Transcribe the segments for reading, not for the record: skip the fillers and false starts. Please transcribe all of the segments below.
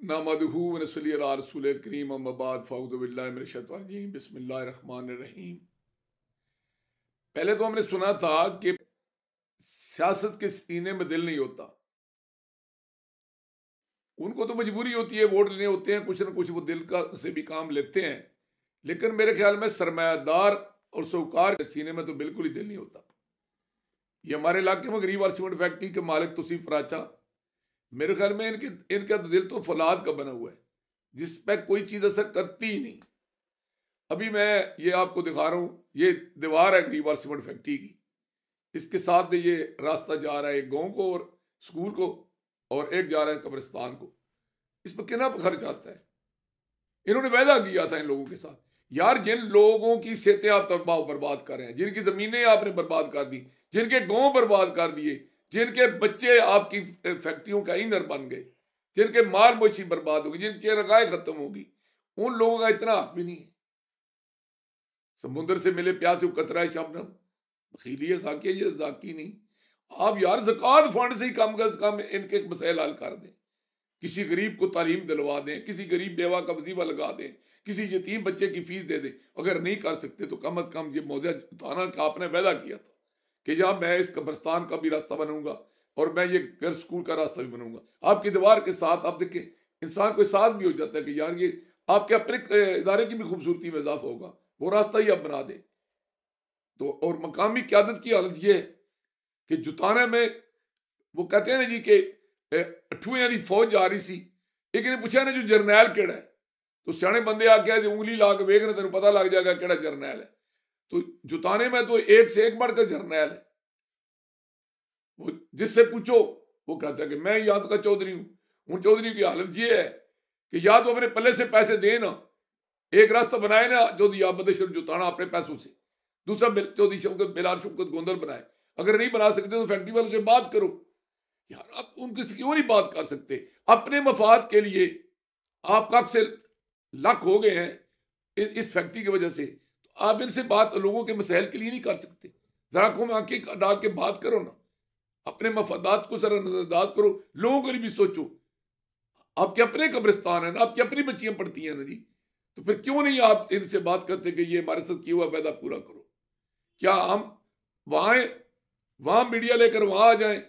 नहमदुहु व नसल्ली अला रसूलिल करीम अम्मा बाद फ़अऊज़ु बिल्लाहि मिनश शैतानिर रजीम बिस्मिल्लाहिर रहमानिर रहीम। पहले तो हमने सुना था कि सियासत के सीने में दिल नहीं होता, उनको तो मजबूरी होती है, वोट लेने होते हैं, कुछ ना कुछ वो दिल का से भी काम लेते हैं। लेकिन मेरे ख्याल में सरमायादार और साहूकार के सीने में तो बिल्कुल ही दिल नहीं होता। ये हमारे इलाके में गरीब सीमेंट फैक्ट्री के मालिक तौसीफ राचा, मेरे ख्याल में इनका तो दिल तो फौलाद का बना हुआ है, जिस पर कोई चीज असर करती ही नहीं। अभी मैं ये आपको दिखा रहा हूं, ये दीवार है गरीब सीमेंट फैक्ट्री की, इसके साथ ये रास्ता जा रहा है एक गांव को और स्कूल को, और एक जा रहा है कब्रिस्तान को। इस पर कितना खर्च आता है? इन्होंने वायदा किया था इन लोगों के साथ, यार जिन लोगों की सेहतें आप तबाह बर्बाद कर रहे हैं, जिनकी जमीनें आपने बर्बाद कर दी, जिनके गांव बर्बाद कर दिए, जिनके बच्चे आपकी फैक्ट्रियों का ईंधन बन गए, जिनके माल मवेशी बर्बाद होगी, जिनकी चरगाहें खत्म होगी, उन लोगों का इतना हक भी नहीं है। समुद्र से मिले प्यास से कतरा शबनम बखीली है साकी, ये जाकी नहीं। आप यार ज़कात फंड से ही कम अज कम इनके मसैल हल कर दें, किसी गरीब को तालीम दिलवा दें, किसी गरीब बेवा का वजीफा लगा दें, किसी यतीम बच्चे की फीस दे दें। अगर नहीं कर सकते तो कम अज कम ये मौजा जुटाना का आपने वादा किया था कि जहाँ मैं इस कब्रस्तान का भी रास्ता बनाऊंगा और मैं ये घर स्कूल का रास्ता भी बनाऊंगा। आपकी दीवार के साथ आप देखें, इंसान को एहसास भी हो जाता है कि यार ये आपके अपने इदारे की भी खूबसूरती में इजाफा होगा, वो रास्ता ही आप बना दें। तो और मकामी क्यादत की हालत ये है कि जुताना में वो कहते हैं ना जी कि अठवें की फौज जा रही सी, एक ने पूछा ना जो जरनैल केड़ा है, तो सियाने बंदे आके उंगली ला के वेख रहे, तेन पता लग जाएगा केड़ा जरनैल है। तो जुताने में तो एक से एक बढ़कर जरनैल है। वो जिससे पूछो वो कहता है कि मैं याद का चौधरी हूं। उन चौधरी की हालत ये है कि या तो अपने पल्ले से पैसे दे ना, एक रास्ता बनाए ना चौधरी आप बदेश्वर जुताना अपने पैसों से, दूसरा चौधरी शौकत बिलाल शौकत गोंदल बनाए। अगर नहीं बना सकते तो फैक्ट्री वालों से बात करो। यार आप उनके से क्यों नहीं बात कर सकते? अपने मफाद के लिए आप कक से लक हो गए हैं इस फैक्ट्री की वजह से, तो आप इनसे बात लोगों के मसैल के लिए नहीं कर सकते? जरा को में आंखें डाल के बात करो ना, अपने मफादात को जरा नजरअंदाज करो, लोगों के लिए भी सोचो। आपके अपने कब्रिस्तान है ना, आपकी अपनी बच्चियां पढ़ती हैं ना जी, तो फिर क्यों नहीं आप इनसे बात करते कि ये हमारे साथ किया हुआ वादा पूरा करो? क्या हम वहां मीडिया लेकर वहां आ जाएं,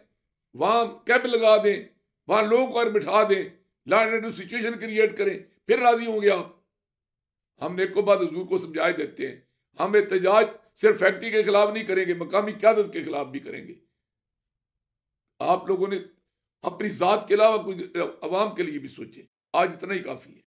वहां कैब लगा दें, वहां लोगों को बिठा दें, लॉ एंड सिचुएशन क्रिएट करें, फिर राजी होंगे आप? हम नेको बाद हुजूर को समझाए देते हैं, हम एहतजाज सिर्फ फैक्ट्री के खिलाफ नहीं करेंगे, मकामी क़यादत के खिलाफ भी करेंगे। आप लोगों ने अपनी जात के अलावा कुछ अवाम के लिए भी सोचे। आज इतना ही काफी है।